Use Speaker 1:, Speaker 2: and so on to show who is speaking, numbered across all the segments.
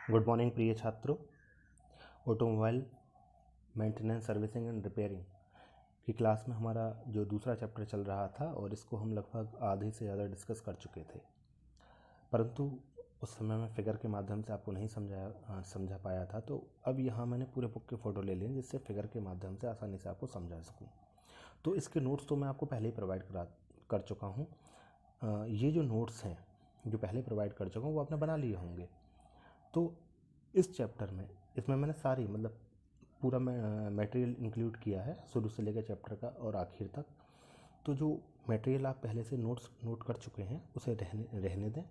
Speaker 1: Good morning प्रिय छात्रों। Automobile maintenance servicing and repairing की क्लास में हमारा जो दूसरा चैप्टर चल रहा था और इसको हम लगभग आधे से ज़्यादा डिस्कस कर चुके थे, परंतु उस समय मैं फिगर के माध्यम से आपको नहीं समझा पाया था। तो अब यहाँ मैंने पूरे बुक के फ़ोटो ले लिए जिससे फिगर के माध्यम से आसानी से आपको समझा सकूँ। तो इसके नोट्स तो मैं आपको पहले ही प्रोवाइड कर चुका हूँ। ये जो नोट्स हैं जो पहले प्रोवाइड कर चुका हूँ वो आपने बना लिए होंगे। तो इस चैप्टर में इसमें मैंने सारी पूरा मटेरियल इंक्लूड किया है, शुरू से लेकर चैप्टर का और आखिर तक। तो जो मटेरियल आप पहले से नोट कर चुके हैं उसे रहने दें,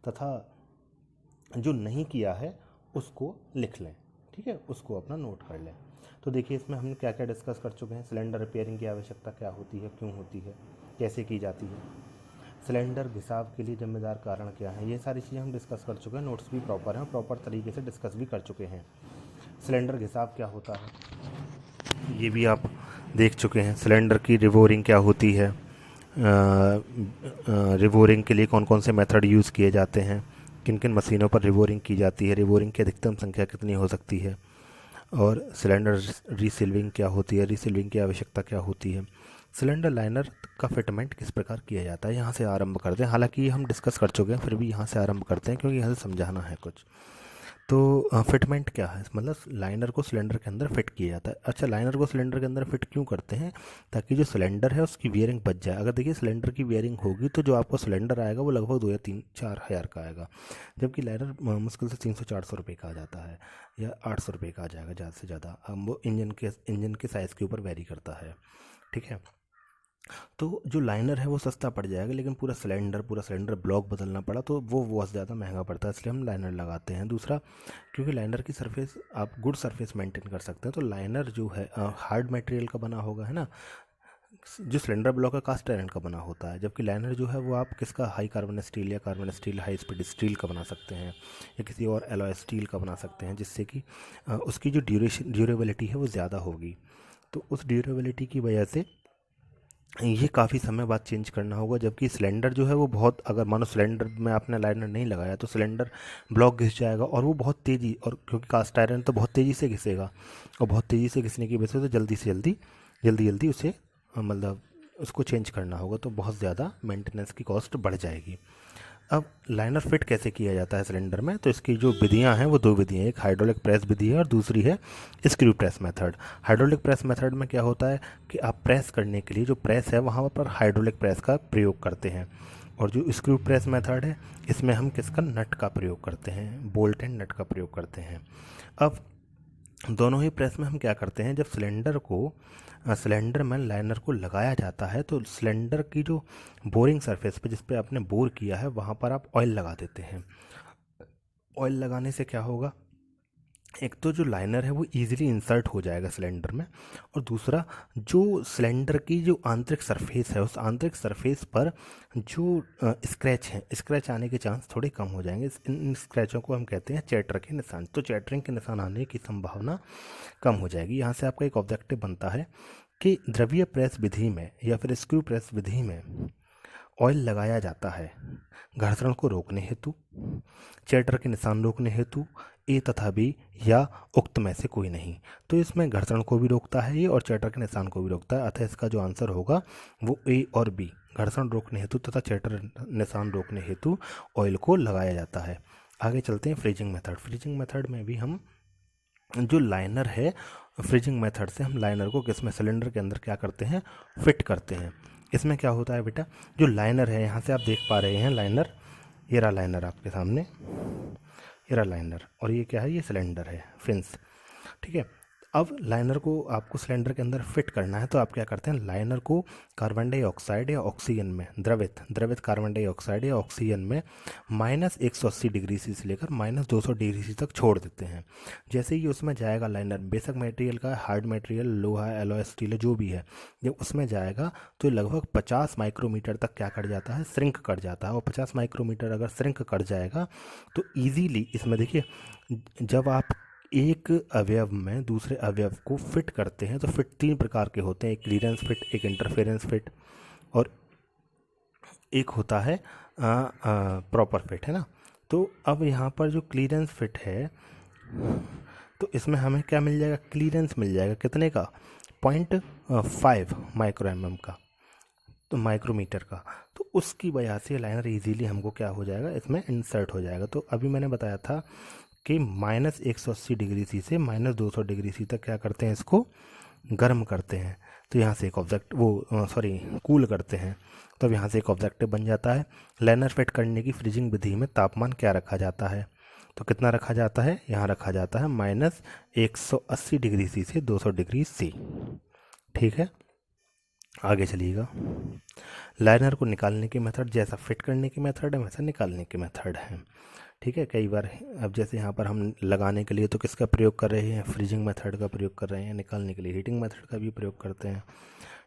Speaker 1: तथा जो नहीं किया है उसको लिख लें, ठीक है, उसको अपना नोट कर लें। तो देखिए इसमें हम क्या क्या डिस्कस कर चुके हैं। सिलेंडर रिपेयरिंग की आवश्यकता क्या होती है, क्यों होती है, कैसे की जाती है, सिलेंडर घिसाव के लिए जिम्मेदार कारण क्या है, ये सारी चीज़ें हम डिस्कस कर चुके हैं। नोट्स भी प्रॉपर हैं, प्रॉपर तरीके से डिस्कस भी कर चुके हैं। सिलेंडर घिसाव क्या होता है ये भी आप देख चुके हैं। सिलेंडर की रिवोरिंग क्या होती है, रिवोरिंग के लिए कौन कौन से मेथड यूज़ किए जाते हैं, किन किन मशीनों पर रिवोरिंग की जाती है, रिवोरिंग की अधिकतम संख्या कितनी हो सकती है, और सिलेंडर रीसिल्विंग क्या होती है, रीसिल्विंग की आवश्यकता क्या होती है, सिलेंडर लाइनर का फिटमेंट किस प्रकार किया जाता है। यहाँ से आरंभ करते हैं, हालांकि ये हम डिस्कस कर चुके हैं, फिर भी यहाँ से आरंभ करते हैं क्योंकि यहाँ से समझाना है कुछ। तो फिटमेंट क्या है, मतलब लाइनर को सिलेंडर के अंदर फिट किया जाता है। अच्छा, लाइनर को सिलेंडर के अंदर फिट क्यों करते हैं, ताकि जो सिलेंडर है उसकी बियरिंग बच जाए। अगर देखिए सिलेंडर की बियरिंग होगी तो जो आपको सिलेंडर आएगा वो लगभग 2 या 3-4 हज़ार का आएगा, जबकि लाइनर मुश्किल से 300-400 रुपये का आ जाता है या 800 रुपये का आ जाएगा ज़्यादा से ज़्यादा। अब वो इंजन के साइज़ के ऊपर वेरी करता है, ठीक है। तो जो लाइनर है वो सस्ता पड़ जाएगा, लेकिन पूरा सिलेंडर ब्लॉक बदलना पड़ा तो वो बहुत ज़्यादा महंगा पड़ता है, इसलिए हम लाइनर लगाते हैं। दूसरा, क्योंकि लाइनर की सरफेस आप गुड सरफेस मेंटेन कर सकते हैं, तो लाइनर जो है हार्ड मटेरियल का बना होगा, है ना। जो सिलेंडर ब्लॉक है कास्ट आयरन का बना होता है, जबकि लाइनर जो है वो आप किसका, हाई कार्बन स्टील या carbon steel, high speed steel का बना सकते हैं, या किसी और एलॉय स्टील का बना सकते हैं, जिससे कि उसकी जो ड्यूरेबिलिटी है वो ज़्यादा होगी। तो उस ड्यूरेबिलिटी की वजह से ये काफ़ी समय बाद चेंज करना होगा, जबकि सिलेंडर जो है वो बहुत, अगर मानो सिलेंडर में आपने लाइनर नहीं लगाया तो सिलेंडर ब्लॉक घिस जाएगा, और वो बहुत तेज़ी, और क्योंकि कास्ट आयरन तो बहुत तेज़ी से घिसेगा, और बहुत तेज़ी से घिसने की वजह से तो जल्दी उसे मतलब उसको चेंज करना होगा, तो बहुत ज़्यादा मेंटेनेंस की कॉस्ट बढ़ जाएगी। अब लाइनर फिट कैसे किया जाता है सिलेंडर में, तो इसकी जो विधियां हैं वो 2 विधियां, एक हाइड्रोलिक प्रेस विधि है और दूसरी है screw press method. Hydraulic press method में क्या होता है कि आप प्रेस करने के लिए जो प्रेस है वहाँ पर हाइड्रोलिक प्रेस का प्रयोग करते हैं, और जो स्क्रू प्रेस मेथड है इसमें हम किसका, नट का प्रयोग करते हैं, बोल्ट एंड नट का प्रयोग करते हैं। अब दोनों ही प्रेस में हम क्या करते हैं, जब सिलेंडर में लाइनर को लगाया जाता है तो सिलेंडर की जो बोरिंग सरफेस पे जिस पे आपने बोर किया है वहाँ पर आप ऑयल लगा देते हैं। ऑयल लगाने से क्या होगा, एक तो जो लाइनर है वो इजीली इंसर्ट हो जाएगा सिलेंडर में, और दूसरा जो सिलेंडर की जो आंतरिक सरफेस है उस आंतरिक सरफेस पर जो स्क्रैच आने के चांस थोड़े कम हो जाएंगे। इन स्क्रैचों को हम कहते हैं चैटर के निशान। तो चैटरिंग के निशान आने की संभावना कम हो जाएगी। यहाँ से आपका एक ऑब्जेक्टिव बनता है कि द्रवीय प्रेस विधि में या फिर स्क्रू प्रेस विधि में ऑयल लगाया जाता है घर्षण को रोकने हेतु, चैटर के निशान रोकने हेतु, ए तथा बी या उक्त में से कोई नहीं। तो इसमें घर्षण को भी रोकता है ये और चैटर के निशान को भी रोकता है, अतः इसका जो आंसर होगा वो ए और बी, घर्षण रोकने हेतु तथा चैटर निशान रोकने हेतु ऑयल को लगाया जाता है। आगे चलते हैं फ्रीजिंग मेथड। फ्रीजिंग मेथड में भी हम जो लाइनर है, फ्रीजिंग मेथड से हम लाइनर को किसमें, सिलेंडर के अंदर क्या करते हैं, फिट करते हैं। इसमें क्या होता है बेटा, जो लाइनर है यहाँ से आप देख पा रहे हैं लाइनर, ये रहा लाइनर आपके सामने, ये रहा लाइनर, और ये क्या है, ये सिलेंडर है, फिन्स, ठीक है। अब लाइनर को आपको सिलेंडर के अंदर फिट करना है तो आप क्या करते हैं, लाइनर को कार्बन डाइऑक्साइड या ऑक्सीजन में, द्रवित कार्बन डाइऑक्साइड या ऑक्सीजन में -180 डिग्री सी से लेकर -200 डिग्री सी तक छोड़ देते हैं। जैसे ही उसमें जाएगा लाइनर, बेशक मटेरियल का, हार्ड मटेरियल, लोहा, एलॉय स्टील जो भी है, जब उसमें जाएगा तो लगभग 50 माइक्रोमीटर तक क्या कर जाता है, श्रिंक कर जाता है। और 50 माइक्रोमीटर अगर श्रिंक कर जाएगा तो ईजीली, इसमें देखिए जब आप एक अवयव में दूसरे अवयव को फिट करते हैं तो फिट 3 प्रकार के होते हैं, एक क्लीयरेंस फिट, एक इंटरफेरेंस फिट और एक होता है प्रॉपर फिट, है ना। तो अब यहाँ पर जो क्लीयरेंस फिट है तो इसमें हमें क्या मिल जाएगा, क्लीयरेंस मिल जाएगा कितने का, 0.5 माइक्रो mm का, तो माइक्रोमीटर का। तो उसकी वजह से लाइनर इजीली हमको क्या हो जाएगा, इसमें इंसर्ट हो जाएगा। तो अभी मैंने बताया था कि -180 डिग्री सी से -200 डिग्री सी तक क्या करते हैं, इसको गर्म करते हैं। तो यहाँ से एक ऑब्जेक्ट कूल करते हैं। तो अब यहाँ से एक ऑब्जेक्टिव बन जाता है। लाइनर फिट करने की फ्रीजिंग विधि में तापमान क्या रखा जाता है, तो कितना रखा जाता है, यहाँ रखा जाता है -180 डिग्री सी से 200 डिग्री सी। ठीक है, आगे चलिएगा। लाइनर को निकालने के मेथड जैसा फिट करने के मेथड है वैसा निकालने के मेथड है। ठीक है, कई बार अब जैसे यहाँ पर हम लगाने के लिए तो किसका प्रयोग कर रहे हैं, फ्रीजिंग मेथड का प्रयोग कर रहे हैं, निकालने के लिए हीटिंग मेथड का भी प्रयोग करते हैं।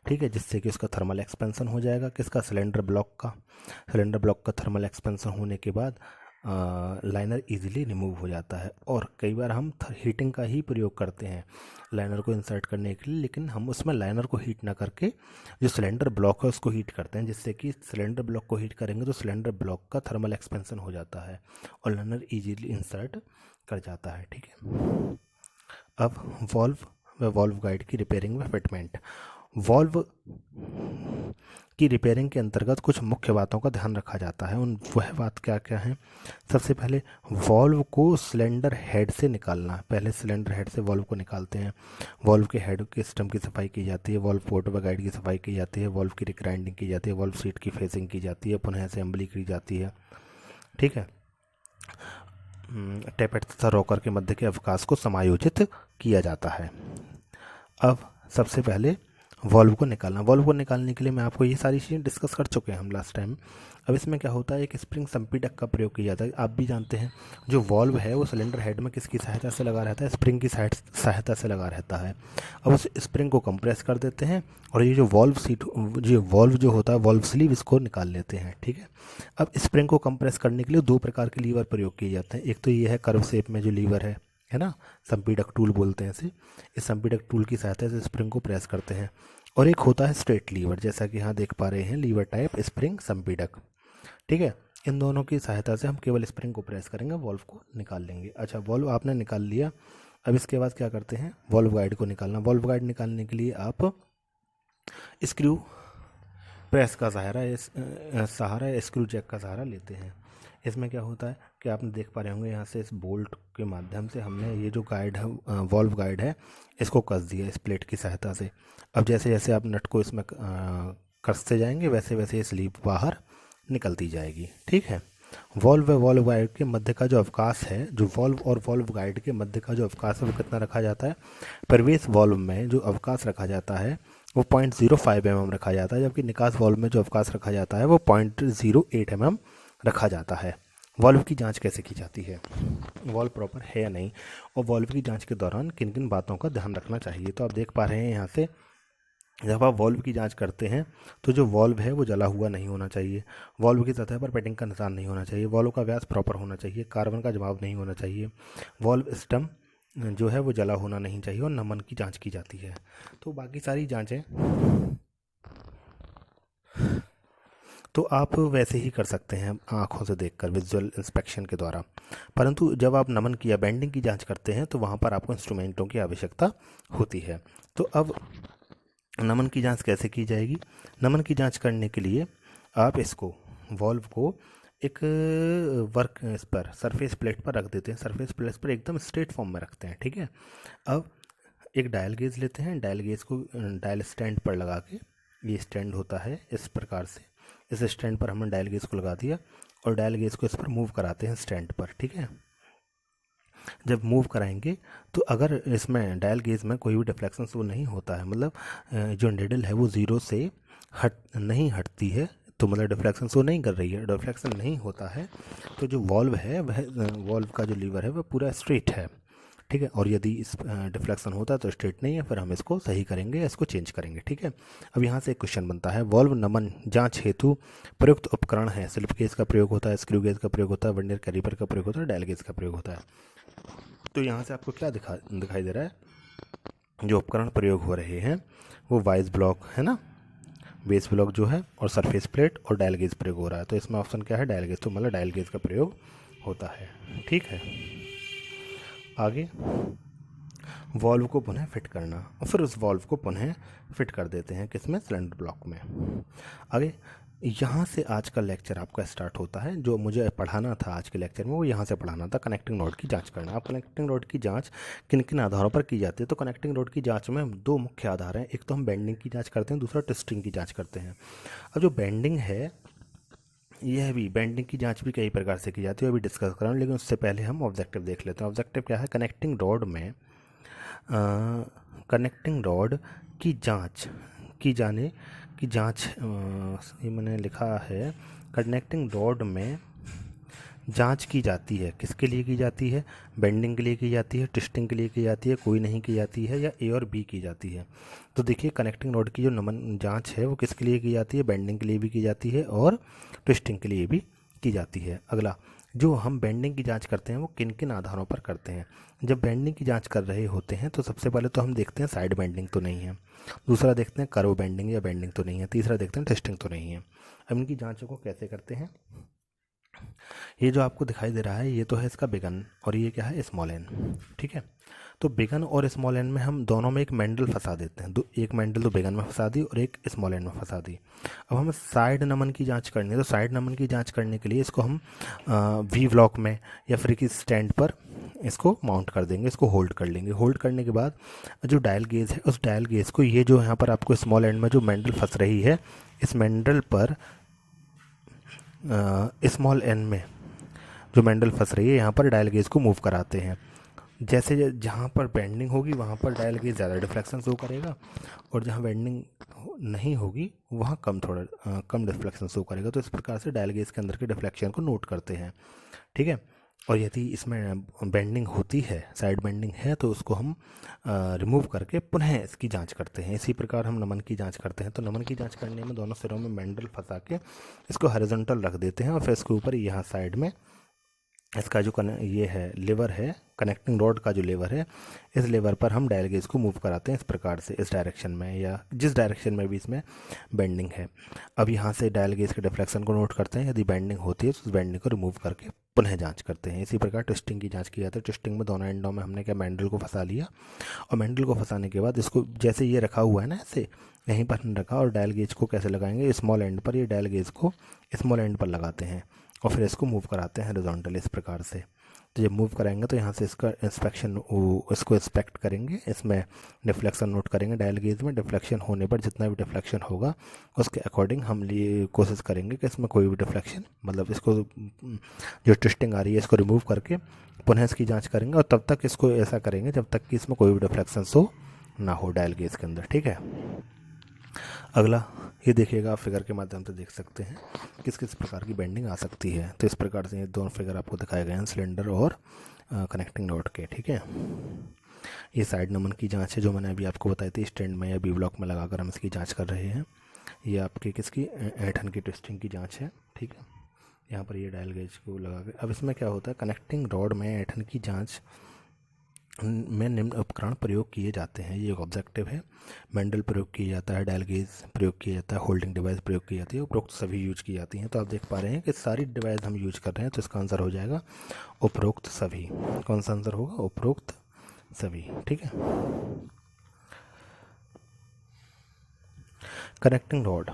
Speaker 1: ठीक है, जिससे कि उसका थर्मल एक्सपेंशन हो जाएगा, किसका, सिलेंडर ब्लॉक का थर्मल एक्सपेंशन होने के बाद लाइनर इजीली रिमूव हो जाता है। और कई बार हम हीटिंग का ही प्रयोग करते हैं लाइनर को इंसर्ट करने के लिए, लेकिन हम उसमें लाइनर को हीट ना करके जो सिलेंडर ब्लॉक है उसको हीट करते हैं, जिससे कि सिलेंडर ब्लॉक को हीट करेंगे तो सिलेंडर ब्लॉक का थर्मल एक्सपेंशन हो जाता है और लाइनर इजीली इंसर्ट कर जाता है। ठीक है, अब वॉल्व गाइड की रिपेयरिंग व फिटमेंट। वॉल्व की रिपेयरिंग के अंतर्गत कुछ मुख्य बातों का ध्यान रखा जाता है। उन वह बात क्या क्या है, सबसे पहले वॉल्व को सिलेंडर हेड से निकालना। पहले सिलेंडर हेड से वॉल्व को निकालते हैं। वॉल्व के हेड के सिस्टम की सफाई की जाती है, वॉल्व पोर्ट व गाइड की सफाई की जाती है, वॉल्व की रिग्राइंडिंग की जाती है, वॉल्व सीट की फेसिंग की जाती है, पुनः असेंबली की जाती है। ठीक है, टेपेट तथा रॉकर के मध्य के अवकाश को समायोजित किया जाता है। अब सबसे पहले वॉल्व को निकालना। वॉल्व को निकालने के लिए मैं आपको ये सारी चीज़ें डिस्कस कर चुके हैं हम लास्ट टाइम। अब इसमें क्या होता है, एक स्प्रिंग संपीडक का प्रयोग किया जाता है। आप भी जानते हैं जो वॉल्व है वो सिलेंडर हेड में किसकी सहायता से लगा रहता है, स्प्रिंग की सहायता से लगा रहता है। अब उस स्प्रिंग को कंप्रेस कर देते हैं और ये जो वॉल्व जो होता है वॉल्व स्लीव, इसको निकाल लेते हैं। ठीक है, अब स्प्रिंग को कंप्रेस करने के लिए दो प्रकार के लीवर प्रयोग किए जाते हैं। एक तो ये है कर्व शेप में जो लीवर है ना, संपीडक टूल बोलते हैं इसे। इस संपीडक टूल की सहायता से स्प्रिंग को प्रेस करते हैं। और एक होता है स्ट्रेट लीवर, जैसा कि यहाँ देख पा रहे हैं, लीवर टाइप स्प्रिंग संपीडक। ठीक है, इन दोनों की सहायता से हम केवल स्प्रिंग को प्रेस करेंगे, वॉल्व को निकाल लेंगे। अच्छा, वॉल्व आपने निकाल लिया। अब इसके बाद क्या करते हैं, वॉल्व गाइड को निकालना। वॉल्व गाइड निकालने के लिए आप स्क्रू प्रेस का सहारा स्क्रू जैक का सहारा लेते हैं। इसमें क्या होता है कि आपने देख पा रहे होंगे, यहाँ से इस बोल्ट के माध्यम से हमने ये जो गाइड है, वॉल्व गाइड है, इसको कस दिया इस प्लेट की सहायता से। अब जैसे जैसे आप नट को इसमें कसते जाएंगे वैसे वैसे ये स्लीव बाहर निकलती जाएगी। ठीक है, वॉल्व व वॉल्व गाइड के मध्य का जो अवकाश है, जो वॉल्व और वॉल्व गाइड के मध्य का जो अवकाश है वो कितना रखा जाता है, प्रवेश वॉल्व में जो अवकाश रखा जाता है वो 0.05 mm रखा जाता है, जबकि निकास वॉल्व में जो अवकाश रखा जाता है वो 0.08 mm रखा जाता है। वॉल्व की जांच कैसे की जाती है, वॉल्व प्रॉपर है या नहीं, और वॉल्व की जांच के दौरान किन किन बातों का ध्यान रखना चाहिए। तो आप देख पा रहे हैं यहाँ से, जब आप वॉल्व की जांच करते हैं तो जो वॉल्व है वो जला हुआ नहीं होना चाहिए, वॉल्व की सतह पर पेटिंग का निशान नहीं होना चाहिए, वॉल्व का व्यास प्रॉपर होना चाहिए, कार्बन का जवाब नहीं होना चाहिए, वॉल्व स्टम जो है वो जला होना नहीं चाहिए, और नमन की जांच की जाती है। तो बाकी सारी जांचें तो आप वैसे ही कर सकते हैं आँखों से देखकर, विजुअल इंस्पेक्शन के द्वारा। परंतु जब आप नमन की या बेंडिंग की जांच करते हैं तो वहाँ पर आपको इंस्ट्रूमेंटों की आवश्यकता होती है। तो अब नमन की जांच कैसे की जाएगी, नमन की जांच करने के लिए आप इसको वॉल्व को एक वर्क इस पर सरफेस प्लेट पर रख देते हैं, सरफेस प्लेट पर एकदम स्ट्रेट फॉर्म में रखते हैं। ठीक है, अब एक डायल गेज लेते हैं, डायल गेज को डायल स्टैंड पर लगा के, ये स्टैंड होता है इस प्रकार से, इस स्टैंड पर हमने डायल गेज को लगा दिया और डायल गेज को इस पर मूव कराते हैं स्टैंड पर। ठीक है, जब मूव कराएंगे तो अगर इसमें डायल गेज में कोई भी डिफ्लेक्शन वो नहीं होता है, मतलब जो निडल है वो ज़ीरो से नहीं हटती है, तो मतलब डिफ्लेक्शन वो नहीं कर रही है, डिफ्लेक्शन नहीं होता है, तो जो वॉल्व है वह वॉल्व का जो लीवर है वह पूरा स्ट्रेट है। ठीक है, और यदि इस डिफ्लेक्शन होता है तो स्ट्रेट नहीं है, फिर हम इसको सही करेंगे, इसको चेंज करेंगे। ठीक है, अब यहाँ से एक क्वेश्चन बनता है, वॉल्व नमन जांच हेतु प्रयुक्त उपकरण है, स्लिप गेज का प्रयोग होता है, स्क्रू गेज का प्रयोग होता है, वर्नियर कैलिपर का प्रयोग होता है, डायल गेज का प्रयोग होता है। तो यहाँ से आपको क्या दिखाई दे रहा है, जो उपकरण प्रयोग हो रहे हैं वो वाइज ब्लॉक है ना, बेस ब्लॉक जो है, और सरफेस प्लेट और डायल गेज प्रयोग हो रहा है। तो इसमें ऑप्शन क्या है, डायल गेज। तो मतलब डायल गेज का प्रयोग होता है। ठीक है, आगे वॉल्व को पुनः फिट करना और फिर उस वॉल्व को पुनः फिट कर देते हैं किसमें, सिलेंडर ब्लॉक में। आगे यहाँ से आज का लेक्चर आपका स्टार्ट होता है। जो मुझे पढ़ाना था आज के लेक्चर में वो यहाँ से पढ़ाना था, कनेक्टिंग रोड की जांच करना। अब कनेक्टिंग रोड की जांच किन किन आधारों पर की जाती है, तो कनेक्टिंग रोड की जांच में दो मुख्य आधार हैं। एक तो हम बेंडिंग की जांच करते हैं, दूसरा ट्विस्टिंग की जांच करते हैं। अब जो बेंडिंग है, यह भी बेंडिंग की जांच भी कई प्रकार से की जाती है, अभी डिस्कस कर रहा हूँ, लेकिन उससे पहले हम ऑब्जेक्टिव देख लेते हैं। ऑब्जेक्टिव क्या है, कनेक्टिंग रोड में कनेक्टिंग रॉड की जांच की जाने की जांच, ये मैंने लिखा है, कनेक्टिंग रॉड में जांच की जाती है। किसके लिए की जाती है, बेंडिंग के लिए की जाती है, ट्विस्टिंग के लिए की जाती है, कोई नहीं की जाती है, या ए और बी की जाती है। तो देखिए कनेक्टिंग रॉड की जो नमन जांच है वो किसके लिए की जाती है, बेंडिंग के लिए भी की जाती है और ट्विस्टिंग के लिए भी की जाती है। अगला, जो हम बेंडिंग की जांच करते हैं वो किन किन आधारों पर करते हैं। जब बेंडिंग की जांच कर रहे होते हैं तो सबसे पहले तो हम देखते हैं साइड बेंडिंग तो नहीं है, दूसरा देखते हैं कर्व बेंडिंग या बेंडिंग तो नहीं है, तीसरा देखते हैं ट्विस्टिंग तो नहीं है। अब इनकी जांचों को कैसे करते हैं, ये जो आपको दिखाई दे रहा है ये तो है इसका बिगन और ये क्या है, स्मॉल एन। ठीक है, तो बिगन और स्मॉल एन में हम दोनों में एक मैंडल फंसा देते हैं। एक मैंडल तो बिगन में फंसा दी और एक स्मॉल एन में फंसा दी। अब हमें साइड नमन की जांच करनी है, तो साइड नमन की जांच करने के लिए इसको हम वी ब्लॉक में या फिर किसी स्टैंड पर इसको माउंट कर देंगे, इसको होल्ड कर लेंगे। होल्ड करने के बाद जो डायल गेज है उस डायल गेज को, ये जो यहाँ पर आपको स्मॉल एंड में जो मैंडल फंस रही है, इस मैंडल पर स्मॉल एन में जो मैंडल फंस रही है यहाँ पर डायल गेज को मूव कराते हैं। जैसे जहाँ पर बेंडिंग होगी वहाँ पर डायल गेज ज़्यादा डिफ्लेक्शन शो करेगा और जहाँ बेंडिंग नहीं होगी वहाँ कम डिफ्लेक्शन शो करेगा। तो इस प्रकार से डायल गेज के अंदर के डिफ्लेक्शन को नोट करते हैं। ठीक है, और यदि इसमें बेंडिंग होती है, साइड बेंडिंग है, तो उसको हम रिमूव करके पुनः इसकी जांच करते हैं। इसी प्रकार हम नमन की जांच करते हैं। तो नमन की जांच करने में दोनों सिरों में मैंडल फंसा के इसको हॉरिजॉन्टल रख देते हैं और फिर इसके ऊपर यहाँ साइड में इसका जो ये है लेवर है, कनेक्टिंग रॉड का जो लेवर है, इस लेवर पर हम डायल गेज को मूव कराते हैं इस प्रकार से, इस डायरेक्शन में या जिस डायरेक्शन में भी इसमें बेंडिंग है। अब यहाँ से डायल गेज के डिफ्लेक्शन को नोट करते हैं, यदि बेंडिंग होती है तो उस बेंडिंग को रिमूव करके पुनः जांच करते हैं। इसी प्रकार ट्विस्टिंग की जांच की जाती है। ट्विस्टिंग में दोनों एंडों में हमने क्या, मैंडल को फंसा लिया और मैंडल को फंसाने के बाद इसको जैसे ये रखा हुआ है ना, ऐसे यहीं पर हमने रखा और डायल गेज को कैसे लगाएंगे, स्मॉल एंड पर, ये डायल गेज को स्मॉल एंड पर लगाते हैं और फिर इसको मूव कराते हैं हॉरिजॉन्टल इस प्रकार से। तो जब मूव कराएंगे तो यहाँ से इसका इसको इंस्पेक्ट करेंगे, इसमें डिफ्लेक्शन नोट करेंगे। डायल गेज में डिफ्लेक्शन होने पर जितना भी डिफ्लेक्शन होगा उसके अकॉर्डिंग हम कोशिश करेंगे कि इसमें कोई भी डिफ्लेक्शन, मतलब इसको जो ट्विस्टिंग आ रही है इसको रिमूव करके पुनः इसकी जाँच करेंगे और तब तक इसको ऐसा करेंगे जब तक कि इसमें कोई भी डिफ्लेक्शन शो ना हो डायल गेज के अंदर। ठीक है, अगला ये देखिएगा, आप फिगर के माध्यम से देख सकते हैं किस किस प्रकार की बेंडिंग आ सकती है। तो इस प्रकार से ये दोनों फिगर आपको दिखाए गए हैं, सिलेंडर और कनेक्टिंग रॉड के। ठीक है, ये साइड नमन की जांच है जो मैंने अभी आपको बताई थी, स्टैंड में या बी ब्लॉक में लगाकर हम इसकी जांच कर रहे हैं। ये आपकी किसकी, ऐंठन की ट्विस्टिंग की जाँच है। ठीक है, यहाँ पर ये डायल गेज को लगा के, अब इसमें क्या होता है, कनेक्टिंग रॉड में ऐंठन की जाँच में निम्न उपकरण प्रयोग किए जाते हैं। ये एक ऑब्जेक्टिव है। मैंडल प्रयोग किया जाता है, डायल गेज प्रयोग किया जाता है, होल्डिंग डिवाइस प्रयोग की जाती है, उपरोक्त सभी यूज की जाती हैं। तो आप देख पा रहे हैं कि सारी डिवाइस हम यूज कर रहे हैं, तो इसका आंसर हो जाएगा उपरोक्त सभी। कौन सा आंसर होगा, उपरोक्त सभी। ठीक है, कनेक्टिंग रॉड,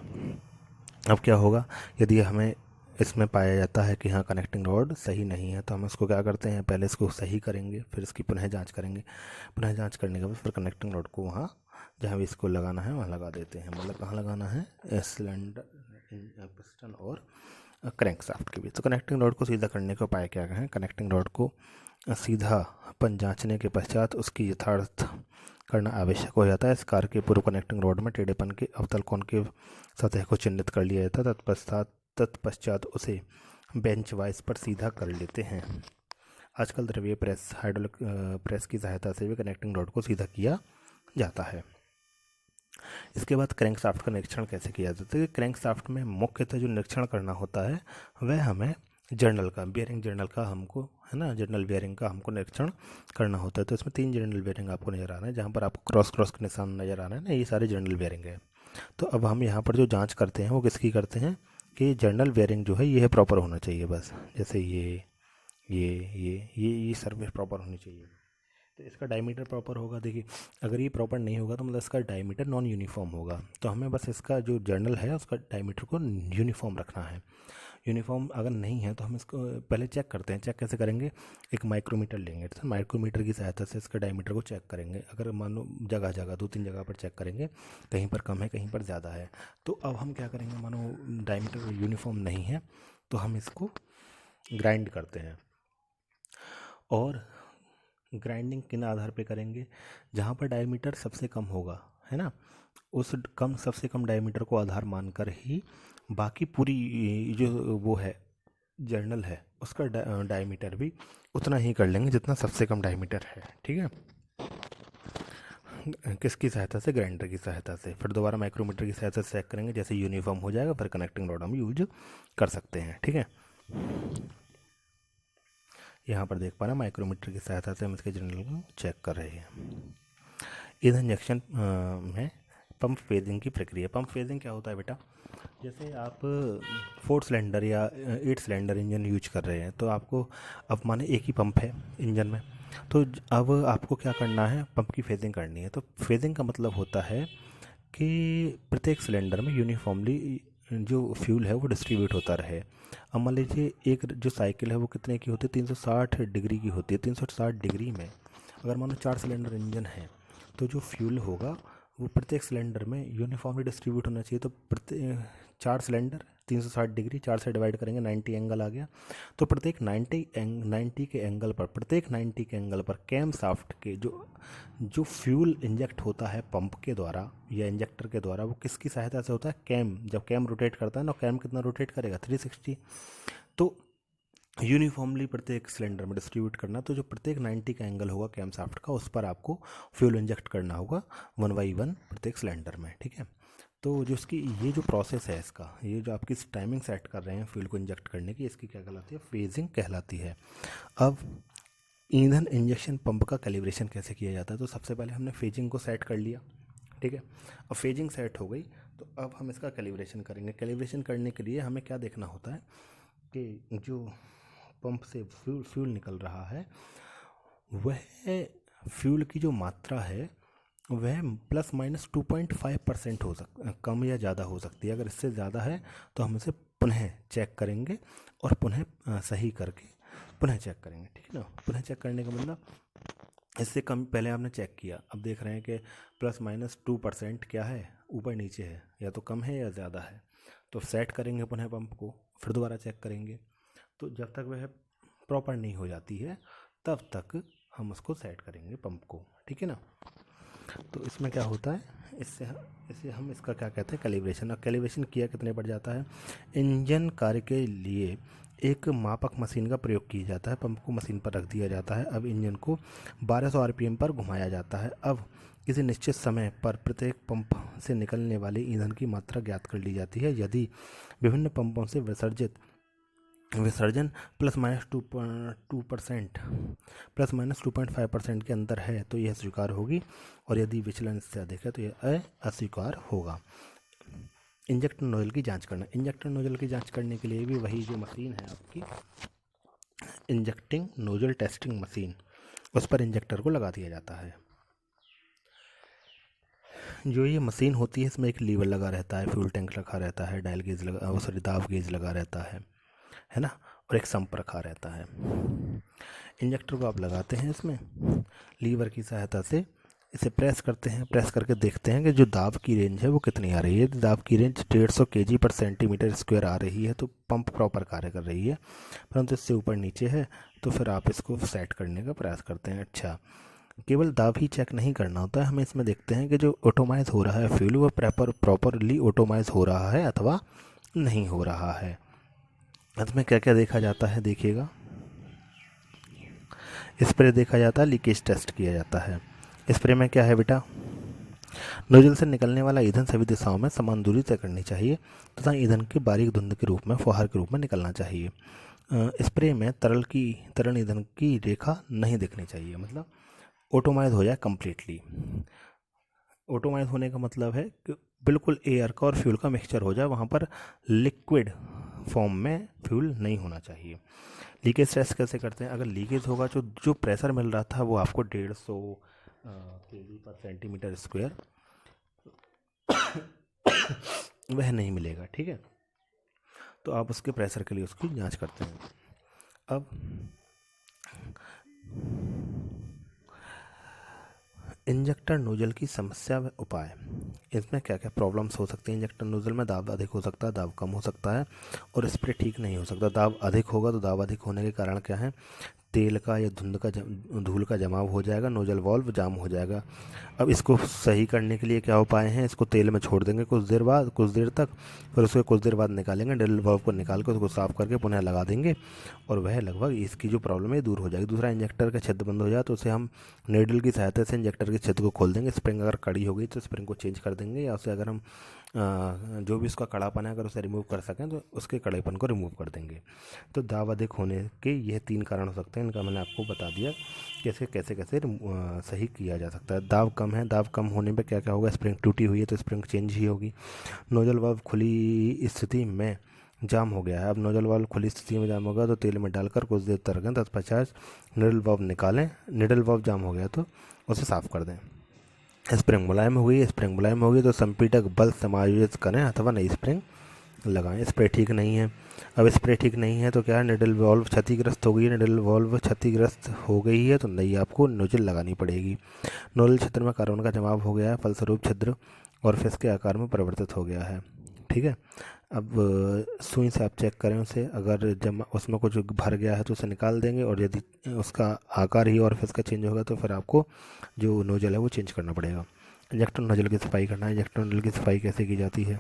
Speaker 1: अब क्या होगा, यदि हमें इसमें पाया जाता है कि हाँ कनेक्टिंग रॉड सही नहीं है तो हम इसको क्या करते हैं, पहले इसको सही करेंगे, फिर इसकी पुनः जांच करेंगे। पुनः जांच करने के बाद फिर कनेक्टिंग रॉड को वहाँ जहाँ भी इसको लगाना है वहाँ लगा देते हैं। मतलब कहाँ लगाना है, सिलेंडर, पिस्टन और क्रैंक शाफ्ट के बीच। तो कनेक्टिंग रॉड को सीधा करने का उपाय क्या है, कनेक्टिंग रॉड को सीधापन जाँचने के पश्चात उसकी यथार्थ करना आवश्यक हो जाता है। इस कार्य के पूर्व कनेक्टिंग रॉड में टेढ़ेपन के अवतल कोण के सतह को चिन्हित कर लिया जाता है, तत्पश्चात उसे बेंच वाइस पर सीधा कर लेते हैं। आजकल द्रवीय प्रेस, हाइड्रोलिक प्रेस की सहायता से भी कनेक्टिंग रॉड को सीधा किया जाता है। इसके बाद क्रैंक शाफ्ट का निरीक्षण कैसे किया जाता है। क्रैंक शाफ्ट में मुख्यतः जो निरीक्षण करना होता है वह हमें जर्नल का, बियरिंग जर्नल का हमको है ना, जर्नल बियरिंग का हमको निरीक्षण करना होता है। तो इसमें 3 जर्नल बियरिंग आपको नज़र आ रहे हैं, जहाँ पर आपको क्रॉस के निशान नज़र आ रहे हैं ना, ये सारे जर्नल बियरिंग है। तो अब हम यहाँ पर जो जांच करते हैं वो किसकी करते हैं कि जर्नल बियरिंग जो है ये प्रॉपर होना चाहिए बस। जैसे ये ये सर्विस प्रॉपर होनी चाहिए। तो इसका डायमीटर प्रॉपर होगा। देखिए अगर ये प्रॉपर नहीं होगा तो मतलब इसका डायमीटर नॉन यूनिफॉर्म होगा। तो हमें बस इसका जो जर्नल है उसका डायमीटर को यूनिफॉर्म रखना है। यूनिफॉर्म अगर नहीं है तो हम इसको पहले चेक करते हैं। चेक कैसे करेंगे? एक माइक्रोमीटर लेंगे, तो माइक्रोमीटर की सहायता से इसका डायमीटर को चेक करेंगे। अगर मानो जगह जगह 2-3 जगह पर चेक करेंगे, कहीं पर कम है कहीं पर ज़्यादा है। तो अब हम क्या करेंगे, मानो डायमीटर यूनिफॉर्म नहीं है तो हम इसको ग्राइंड करते हैं। और ग्राइंडिंग किन आधार पे करेंगे? जहाँ पर डायमीटर सबसे कम होगा, है ना, उस सबसे कम डायमीटर को आधार मानकर ही बाकी पूरी जो वो है जर्नल है उसका डायमीटर भी उतना ही कर लेंगे जितना सबसे कम डायमीटर है। ठीक है, किसकी सहायता से? ग्राइंडर की सहायता से। फिर दोबारा माइक्रोमीटर की सहायता से चेक करेंगे, जैसे यूनिफॉर्म हो जाएगा फिर कनेक्टिंग रॉड हम यूज कर सकते हैं। ठीक है, यहाँ पर देख पा रहे हैं माइक्रोमीटर की सहायता से हम इसके जर्नल को चेक कर रहे हैं। ईंधन इंजेक्शन में पंप फेजिंग की प्रक्रिया। पंप फेजिंग क्या होता है बेटा? जैसे आप 4 सिलेंडर या 8 सिलेंडर इंजन यूज कर रहे हैं, तो आपको अब माने एक ही पंप है इंजन में, तो अब आपको क्या करना है? पंप की फेजिंग करनी है। तो फेजिंग का मतलब होता है कि प्रत्येक सिलेंडर में यूनिफॉर्मली जो फ्यूल है वो डिस्ट्रीब्यूट होता रहे। अब मान लीजिए एक जो साइकिल है वो कितने की होती है? 360 डिग्री की होती है। 360 डिग्री में अगर मानो 4 सिलेंडर इंजन है तो जो फ्यूल होगा वो प्रत्येक सिलेंडर में यूनिफॉर्मली डिस्ट्रीब्यूट होना चाहिए। तो प्रत्येक 4 सिलेंडर 360 डिग्री 4 से डिवाइड करेंगे, 90 एंगल आ गया। तो प्रत्येक 90 के एंगल पर, प्रत्येक 90 के एंगल पर कैम शाफ्ट के जो फ्यूल इंजेक्ट होता है पंप के द्वारा या इंजेक्टर के द्वारा, वो किसकी सहायता से होता है? कैम। जब कैम रोटेट करता है ना, कैम कितना रोटेट करेगा? 360। तो यूनिफॉर्मली प्रत्येक सिलेंडर में डिस्ट्रीब्यूट करना। तो जो प्रत्येक 90 का एंगल होगा कैम शाफ्ट का, उस पर आपको फ्यूल इंजेक्ट करना होगा 1 बाई 1 प्रत्येक सिलेंडर में। ठीक है, तो जो इसकी ये जो प्रोसेस है इसका, ये जो आपकी टाइमिंग सेट कर रहे हैं फ्यूल को इंजेक्ट करने की, इसकी क्या कहलाती है? फेजिंग कहलाती है। अब ईंधन इंजेक्शन पंप का कैलिब्रेशन कैसे किया जाता है? तो सबसे पहले हमने फेजिंग को सेट कर लिया। ठीक है, अब फेजिंग सेट हो गई तो अब हम इसका कैलिब्रेशन करेंगे। कैलिब्रेशन करने के लिए हमें क्या देखना होता है कि जो पंप से फ्यूल निकल रहा है वह फ्यूल की जो मात्रा है वह ±2.5% हो कम या ज़्यादा हो सकती है। अगर इससे ज़्यादा है तो हम इसे पुनः चेक करेंगे और पुनः सही करके पुनः चेक करेंगे। ठीक है ना, पुनः चेक करने का मतलब इससे कम पहले आपने चेक किया, अब देख रहे हैं कि ±2% क्या है, ऊपर नीचे है, या तो कम है या ज़्यादा है। तो सेट करेंगे पुनः पंप को, फिर दोबारा चेक करेंगे। तो जब तक वह प्रॉपर नहीं हो जाती है तब तक हम उसको सेट करेंगे पंप को। ठीक है ना, तो इसमें क्या होता है, इससे हम इसका क्या कहते हैं? कैलिब्रेशन। और कैलिब्रेशन किया कितने पर जाता है? इंजन कार्य के लिए एक मापक मशीन का प्रयोग किया जाता है। पंप को मशीन पर रख दिया जाता है। अब इंजन को 1200 आरपीएम पर घुमाया जाता है। अब किसी निश्चित समय पर प्रत्येक पंप से निकलने वाले ईंधन की मात्रा ज्ञात कर ली जाती है। यदि विभिन्न पंपों से विसर्जन ±2% ±2.5% के अंदर है तो यह स्वीकार होगी, और यदि विचलन इससे अधिक है तो यह अस्वीकार होगा। इंजेक्टर नोजल की जांच करना। इंजेक्टर नोजल की जांच करने के लिए भी वही जो मशीन है आपकी इंजेक्टिंग नोजल टेस्टिंग मशीन, उस पर इंजेक्टर को लगा दिया जाता है। जो ये मशीन होती है इसमें एक लीवर लगा रहता है, फ्यूल टैंक रखा रहता है, डायल गेज लगा, सॉरी दाब गेज लगा रहता है ना, और एक संप रखा रहता है। इंजेक्टर को आप लगाते हैं इसमें, लीवर की सहायता से इसे प्रेस करते हैं। प्रेस करके देखते हैं कि जो दाब की रेंज है वो कितनी आ रही है। दाब की रेंज 150 kg पर सेंटीमीटर स्क्वायर आ रही है तो पंप प्रॉपर कार्य कर रही है। परंतु इससे ऊपर नीचे है तो फिर आप इसको सेट करने का प्रयास करते हैं। अच्छा, केवल दाब ही चेक नहीं करना होता है, हमें इसमें देखते हैं कि जो ऑटोमाइज हो रहा है फ्यूल वो प्रॉपरली ऑटोमाइज हो रहा है अथवा नहीं हो रहा है। इसमें क्या क्या देखा जाता है देखिएगा। स्प्रे देखा जाता है, लीकेज टेस्ट किया जाता है। स्प्रे में क्या है बेटा? नोजल से निकलने वाला ईंधन सभी दिशाओं में समान दूरी तय करनी चाहिए तथा ईंधन के बारीक धुंध के रूप में फुहार के रूप में निकलना चाहिए। स्प्रे में तरल ईंधन की रेखा नहीं दिखनी चाहिए, मतलब ऑटोमाइज हो जाए कम्प्लीटली। ऑटोमाइज होने का मतलब है कि बिल्कुल एयर का और फ्यूल का मिक्सचर हो जाए, वहाँ पर लिक्विड फॉर्म में फ्यूल नहीं होना चाहिए। लीकेज टेस्ट कैसे करते हैं? अगर लीकेज होगा जो जो प्रेशर मिल रहा था वो आपको 150 केजी पर सेंटीमीटर स्क्वायर वह नहीं मिलेगा, ठीक है। तो आप उसके प्रेशर के लिए उसकी जांच करते हैं। अब इंजेक्टर नोजल की समस्या व उपाय, इसमें क्या क्या प्रॉब्लम्स हो सकती हैं? इंजेक्टर नोजल में दाब अधिक हो सकता है, दाब कम हो सकता है, और स्प्रे ठीक नहीं हो सकता। दाब अधिक होगा तो दाब अधिक होने के कारण क्या है, तेल का या धूल का जमाव हो जाएगा, नोजल वाल्व जाम हो जाएगा। अब इसको सही करने के लिए क्या उपाय हैं? इसको तेल में छोड़ देंगे कुछ देर तक, फिर उसको कुछ देर बाद निकालेंगे, ड्रिल वाल्व को निकाल कर उसको साफ़ करके पुनः लगा देंगे और वह लगभग इसकी जो प्रॉब्लम है दूर हो जाएगी। दूसरा, इंजेक्टर का छेद बंद हो जाए तो उसे हम नीडल की सहायता से इंजेक्टर के छेद को खोल देंगे। स्प्रिंग अगर कड़ी हो गई तो स्प्रिंग को चेंज कर देंगे, या उसे अगर हम जो भी उसका कड़ापन है अगर उसे रिमूव कर सकें तो उसके कड़ेपन को रिमूव कर देंगे। तो दाब अधिक होने के यह 3 कारण हो सकते हैं, इनका मैंने आपको बता दिया कैसे कैसे कैसे सही किया जा सकता है। दाब कम है, दाब कम होने पे क्या क्या होगा? स्प्रिंग टूटी हुई है तो स्प्रिंग चेंज ही होगी। नोजल वाल्व खुली स्थिति में जाम हो गया है। अब नोजल वाल्व खुली स्थिति में जाम होगा तो तेल में डालकर कुछ देर तक रखें, 10-50 निडल वाल्व निकालें। निडल वाल्व जाम हो गया तो उसे साफ़ कर दें। स्प्रिंग मुलायम हो गई, स्प्रिंग मुलायम हो गई तो संपीड़क बल समायोजित करें अथवा नई स्प्रिंग लगाएं। स्प्रे ठीक नहीं है, अब स्प्रे ठीक नहीं है तो क्या है, निडल वाल्व क्षतिग्रस्त हो गई है। निडल वाल्व क्षतिग्रस्त हो गई है तो नई आपको नोजल लगानी पड़ेगी। नोजल छिद्र में कार्बन का जमाव हो गया है, फलस्वरूप छिद्र और फिस के आकार में परिवर्तित हो गया है, ठीक है। अब सुई से आप चेक करें उसे, अगर जमा उसमें कुछ भर गया है तो उसे निकाल देंगे, और यदि उसका आकार ही और फिस का चेंज होगा तो फिर आपको जो नोजल है वो चेंज करना पड़ेगा। इंजेक्टर नोजल की सफाई करना है। इंजेक्टर नोजल की सफाई कैसे की जाती है?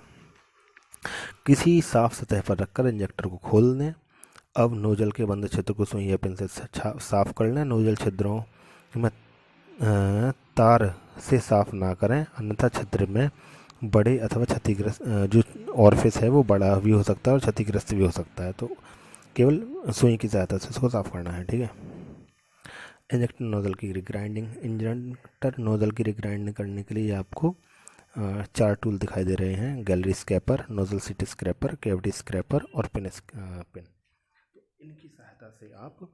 Speaker 1: किसी साफ सतह पर रखकर इंजेक्टर को खोल दें। अब नोजल के बंद क्षेत्र को सुई या पिन से साफ कर लें। नोजल छिद्रों में तार से साफ ना करें, अन्यथा छिद्र में बड़े अथवा क्षतिग्रस्त जो ऑरिफिस है वो बड़ा भी हो सकता है और क्षतिग्रस्त भी हो सकता है। तो केवल सुई की सहायता से उसको साफ करना है, ठीक है। इंजेक्टर नोजल की रिग्राइंडिंग, इंजेक्टर नोजल की रिग्राइंडिंग करने के लिए आपको 4 टूल दिखाई दे रहे हैं: gallery scraper, nozzle seat scraper, cavity scraper और पिन। इनकी सहायता से आप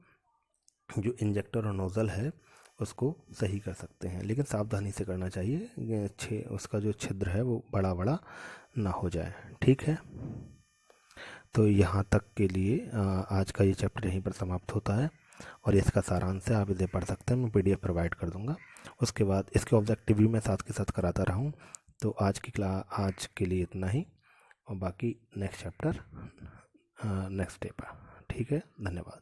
Speaker 1: जो इंजेक्टर और नोज़ल है उसको सही कर सकते हैं, लेकिन सावधानी से करना चाहिए, उसका जो छिद्र है वो बड़ा बड़ा ना हो जाए, ठीक है। तो यहाँ तक के लिए आज का ये चैप्टर यहीं पर समाप्त होता है, और इसका सारांश है, आप इसे पढ़ सकते हैं, मैं PDF प्रोवाइड कर दूँगा। उसके बाद इसके ऑब्जेक्टिव भी मैं साथ के साथ कराता रहा हूँ। तो आज के लिए इतना ही, और बाकी नेक्स्ट चैप्टर नेक्स्ट डे पर, ठीक है। धन्यवाद।